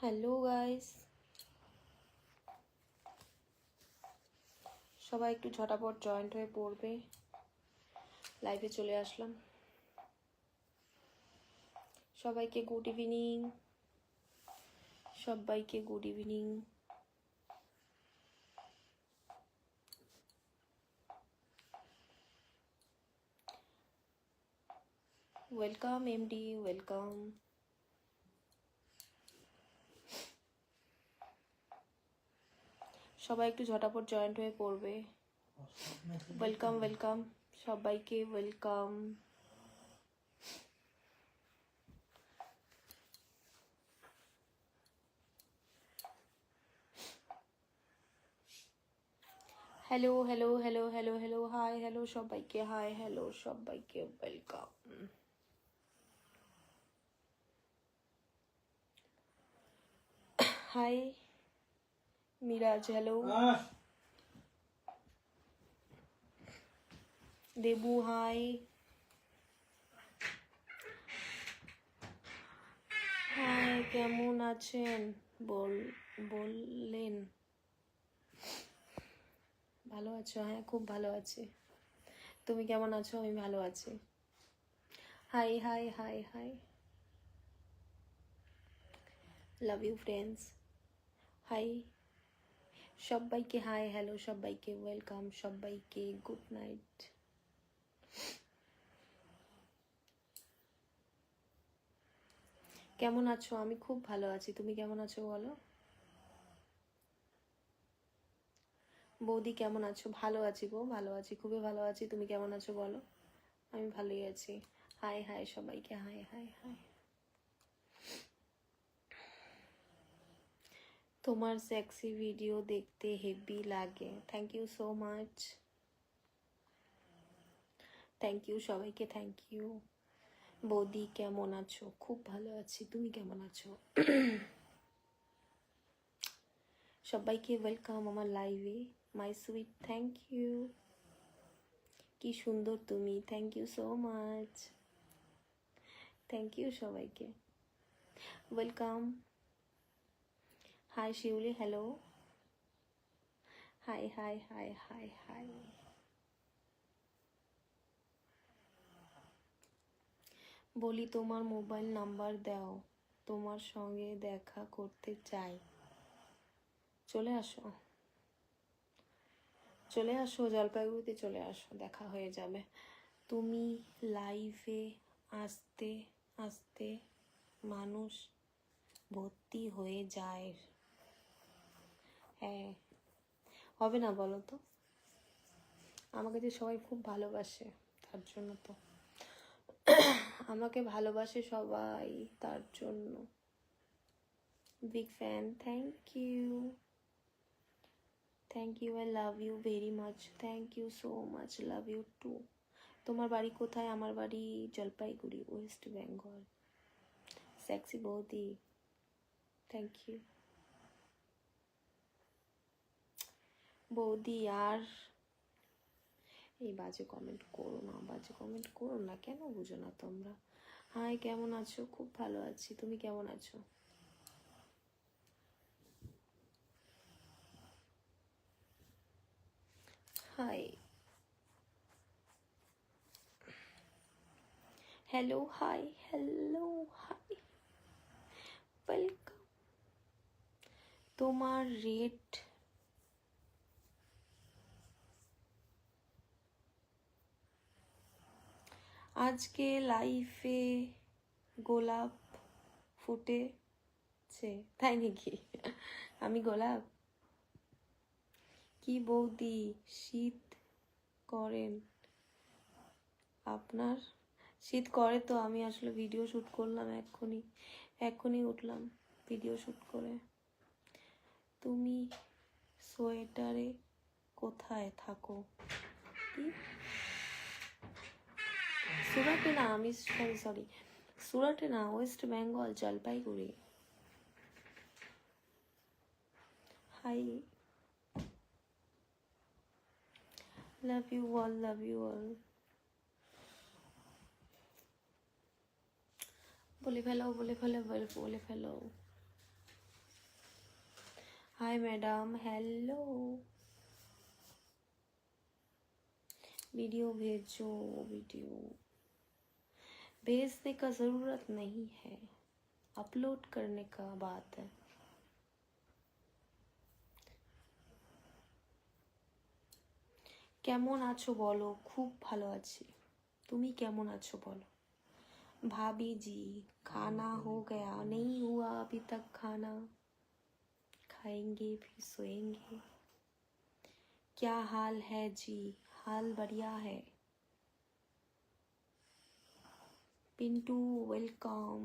Hello guys, সবাই একটু ঝটাপট জয়েন্ট হয়ে পড়বে। লাইভে চলে আসলাম। সবাইকে গুড ইভিনিং, সবাইকে good evening. Welcome MD, welcome. সবাই একটু ঝটাপট জয়েন্ট হয়ে পড়বে। ওয়েলকাম ওয়েলকাম, সবাইকে welcome. Hello hello hello hello hello, hi hello সবাইকে, হাই হ্যালো সবাইকে, welcome. Hi Miraj, hello. Debu, hi. Hi, কেমন আছেন বললেন? ভালো আছো? হ্যাঁ, খুব ভালো আছি। তুমি কেমন আছো? আমি ভালো আছি। Hi hi hi hi, love you friends. Hi সবাইকে, হাই হ্যালো সবাইকে, ওয়েলকাম সবাইকে, গুড নাইট। কেমন আছো? আমি খুব ভালো আছি। তুমি কেমন আছো বলো? বৌদি কেমন আছো? ভালো আছি গো, ভালো আছি, খুবই ভালো আছি। তুমি কেমন আছো বলো? আমি ভালোই আছি। হাই হাই সবাইকে, হাই হাই হাই। তোমার সেক্সি ভিডিও দেখতে হেভি লাগে। Thank you so much. Thank you সবাইকে, থ্যাংক ইউ। বৌদি কেমন আছো? খুব ভালো আছি। তুমি কেমন আছো? সবাইকে ওয়েলকাম আমার লাইভে। My sweet, thank you. কি সুন্দর তুমি, thank you so much. Thank you সবাইকে, welcome. Hi Shiuli, hello. Hi hi hi hi hi. বলি তোমার মোবাইল নাম্বার দাও, তোমার সঙ্গে দেখা করতে চাই। চলে আসো, চলে আসো, জলপাইগুড়িতে চলে আসো, দেখা হয়ে যাবে। তুমি লাইভে আসতে আসতে মানুষ ভর্তি হয়ে যায়। হ্যাঁ, হবে না বলো তো? আমাকে যে সবাই খুব ভালোবাসে, তার জন্য তো। আমাকে ভালোবাসে সবাই, তার জন্য। Big fan, thank you. Thank you, I love you very much. Thank you so much, love you too. তোমার বাড়ি কোথায়? আমার বাড়ি জলপাইগুড়ি, ওয়েস্ট বেঙ্গল। সেক্সি বৌদি, থ্যাংক ইউ। বৌদি আর এই বাজে কমেন্ট করো না, বাজে কমেন্ট করো না, কেন বুঝো না তোমরা? হাই, কেমন আছো? খুব ভালো আছি। তুমি কেমন আছো? Hi hello, hi hello hi, welcome. তোমার রেট আজকে লাইফে গোলাপ ফুটেছে, তাই নাকি? আমি গোলাপ? কি বৌদি শীত করেন আপনার? শীত করে তো, আমি আসলে ভিডিও শ্যুট করলাম এক্ষুনি উঠলাম ভিডিও শ্যুট করে। তুমি সোয়েটারে কোথায় থাকো? কি সুরাটে না, আমি সরি সুরাটে না, West Bengal, Jalpaiguri. Hi, love you all, love you all. বলে ফেলো, বলে ফেলো, বলে ফেলো। Hi madam, hello. वीडियो भेजो, वीडियो भेजने का ज़रूरत नहीं है, अपलोड करने का बात है। কেমন আছো বলো? খুব ভালো আছি, তুমি কেমন আছো বলো? भाभी जी, खाना हो गया? नहीं हुआ अभी तक खाना, खाएंगे फिर सोएंगे। क्या हाल है जी? हाल बढ़िया है। पिंटू वेलकम।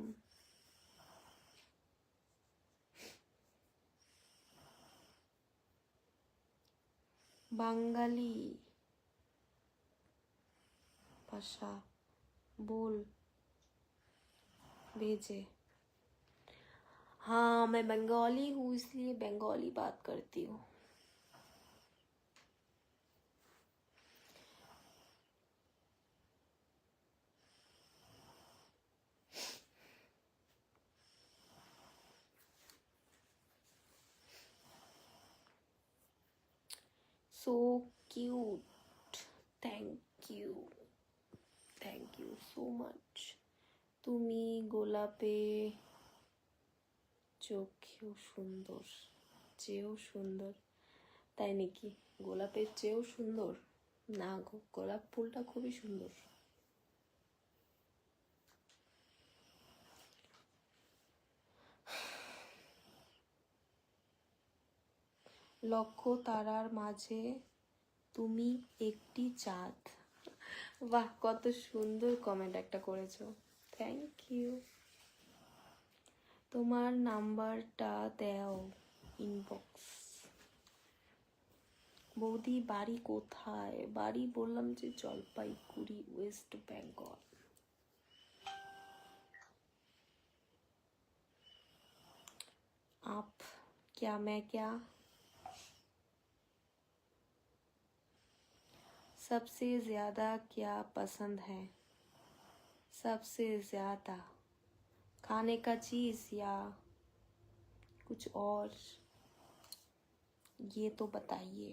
बंगाली भाषा बोल भेजे। हाँ, मैं बंगाली हूँ, इसलिए बंगाली बात करती हूँ। So cute, thank you so much। তুমি গোলাপে চোখেও সুন্দর, চেয়েও সুন্দর। তাই নাকি? গোলাপের চেয়েও সুন্দর? না গো, গোলাপ ফুলটা খুবই সুন্দর। লক্ষ তারার মাঝে তুমি একটি চাঁদ। বাহ, কত সুন্দর কমেন্ট একটা করেছো, থ্যাংক ইউ। তোমার নাম্বারটা দাও ইনবক্স। বৌদি বাড়ি কোথায়? বাড়ি বললাম যে জলপাইগুড়ি, ওয়েস্ট বেঙ্গল। आप क्या मैं क्या? सबसे ज़्यादा क्या पसंद है? सबसे ज़्यादा खाने का चीज़ या कुछ और, ये तो बताइए।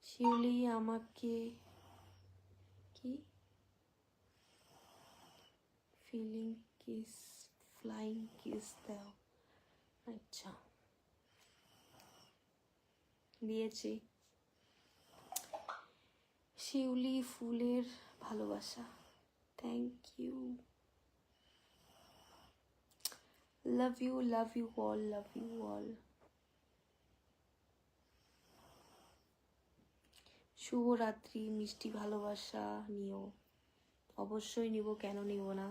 শিউলি আমাকে কি ফ্লাইং কিস দাও। আচ্ছা, দিয়েছি। শিউলি ফুলের ভালোবাসা, thank you. Love you all, love you all. শুভরাত্রি, মিষ্টি ভালোবাসা নিও। অবশ্যই নিব, কেন নিব না।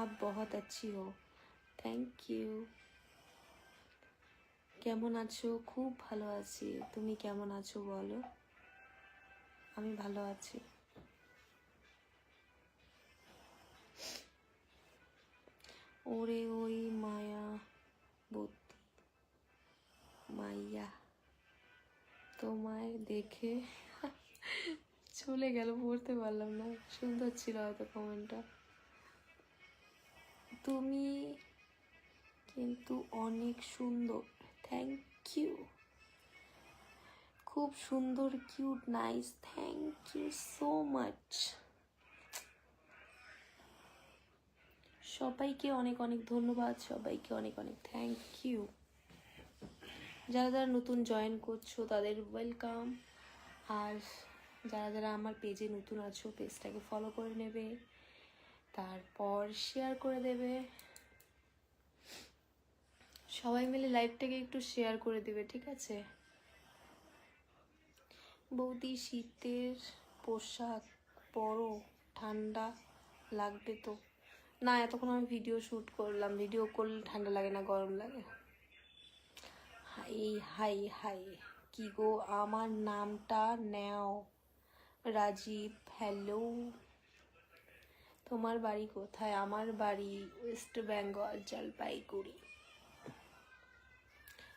आप बहुत अच्छी हो, থ্যাংক ইউ। কেমন আছো? খুব ভালো আছি, তুমি কেমন আছো বলো? আমি ভালো আছি। ওরে ওই মাইয়া তোমায় দেখে চলে গেল, পড়তে পারলাম না। সুন্দর ছিল হয়তো কমেন্টটা। তুমি কিন্তু অনেক সুন্দর, থ্যাংক ইউ। খুব সুন্দর, cute, nice, thank you so much. সবাইকে অনেক অনেক ধন্যবাদ, সবাইকে অনেক অনেক থ্যাংক ইউ। যারা যারা নতুন জয়েন করছো তাদের ওয়েলকাম। আর যারা যারা আমার পেজে নতুন আছো, পেজটাকে ফলো করে নেবে, তারপর শেয়ার করে দেবে। সবাই মিলে লাইভটাকে একটু শেয়ার করে দেবে, ঠিক আছে? বৌদি শীতের পোশাক পরো, ঠান্ডা লাগবে তো? না, এতক্ষণ আমি ভিডিও শ্যুট করলাম, ভিডিও করলে ঠান্ডা লাগে না, গরম লাগে। হাই হাই হাই, কি গো আমার নামটা নেও। রাজীব, হ্যালো। তোমার বাড়ি কোথায়? আমার বাড়ি ওয়েস্ট বেঙ্গল, জলপাইগুড়ি।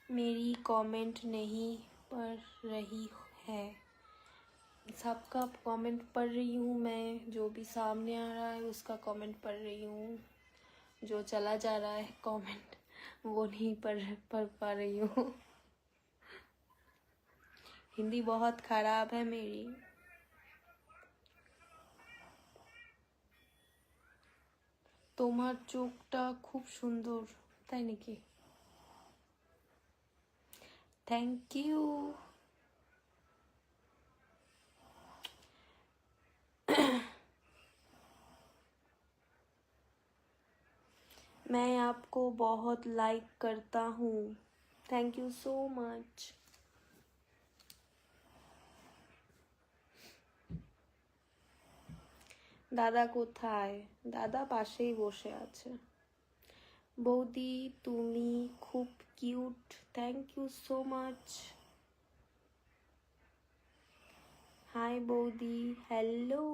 मेरी कमेंट नहीं पढ़ रही है, सबका कमेंट पढ़ रही हूँ मैं, जो भी सामने आ रहा है उसका कमेंट पढ़ रही हूँ, जो चला जा रहा है कमेंट वो नहीं पढ़ पा रही हूँ। हिंदी बहुत खराब है मेरी। তোমার চোখটা খুব সুন্দর, তাই নাকি? Thank you. मैं आपको बहुत लाइक करता हूँ। Thank you so much. দাদা কোথায়? দাদা পাশেই বসে আছে। বৌদি তুমি খুব cute, thank you so much. Hi বৌদি, হ্যালো।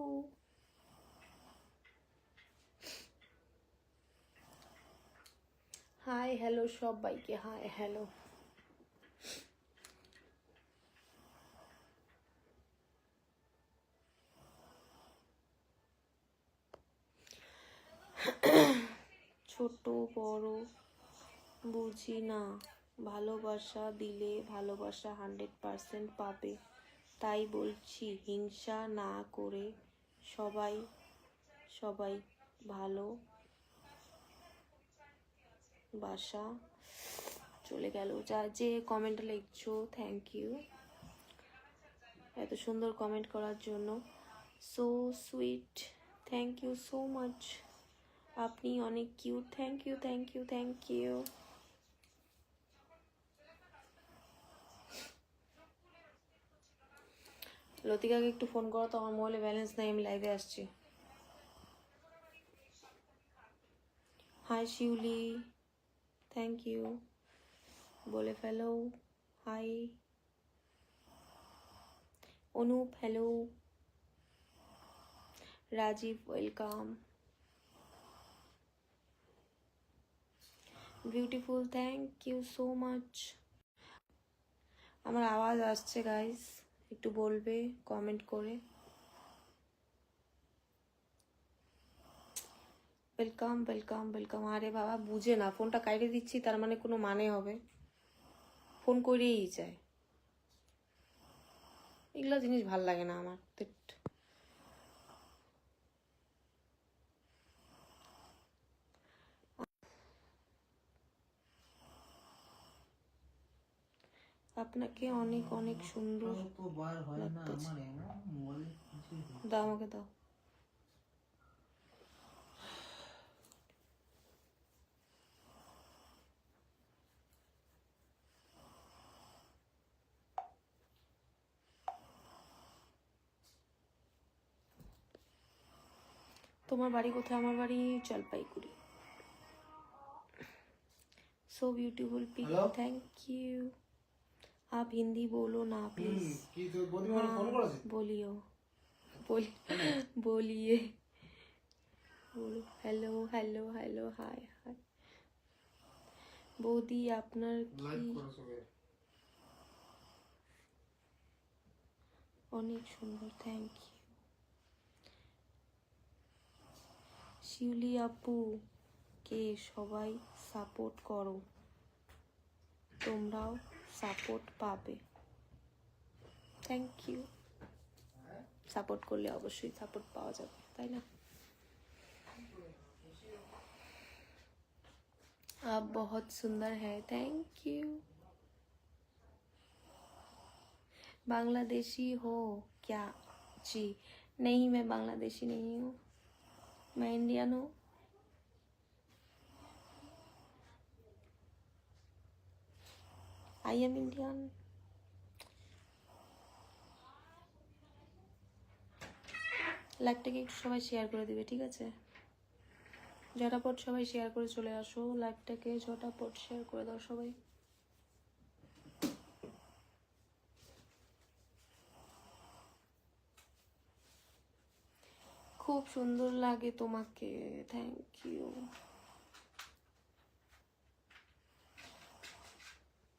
হাই হ্যালো সবাইকে, হাই হ্যালো। ছোট বড় বুঝি না, ভালোবাসা দিলে ভালোবাসা 100% পাবে, তাই বলছি হিংসা না করে সবাই সবাই ভালোবাসা। চলে গেল। যা যে কমেন্ট লিখছো থ্যাংক ইউ, এত সুন্দর কমেন্ট করার জন্য। So sweet, thank you so much. আপনি অনেক cute, thank you thank you thank you. লতিকাকে একটু ফোন করো তো, আমার মোবাইলে ব্যালেন্স নেই, আমি লাইভে আসছি। হাই শিউলি, থ্যাংক ইউ বলে ফেলো। Hi Anup, hello. Rajib welcome. Beautiful, thank you so much. আমার আওয়াজ আসছে গাইস, একটু বলবে কমেন্ট করে। Welcome welcome welcome. আরে বাবা বুঝে না, ফোনটা কাইটে দিচ্ছি তার মানে কোনো মানে হবে? ফোন করেই যায়, এগুলো জিনিস ভাল লাগে না আমার। আপনাকে অনেক অনেক সুন্দর লাগতেছে। দাও আমাকে দাও। তোমার বাড়ি কোথায়? আমার বাড়ি Jalpaiguri. So beautiful pic, thank you. आप हिंदी बोलो ना प्लीज। हाँ बोलियो, बोलिए बोलो। Hello hello hello, hi hi. বৌদি আপনার কি অনেক সুন্দর, থ্যাংক ইউ। শিউলি আপু কে সবাই সাপোর্ট করো, তোমরাও সাপোর্ট পাবে। Thank you. সাপোর্ট করলে অবশ্যই সাপোর্ট পাওয়া যাবে, তাই না? आप बहुत सुंदर है, थैंक यू। बांग्लादेशी हो क्या? जी नहीं, मैं बांग्लादेशी नहीं हूँ, मैं इंडियन हूँ। I am Indian. লাইভটাকে একটু সবাই শেয়ার করে দিবে, ঠিক আছে? ঝটাপট সবাই শেয়ার করে চলে আসো লাইভটাকে, ঝটাপট শেয়ার করে দাও সবাই। খুব সুন্দর লাগে তোমাকে, থ্যাংক ইউ।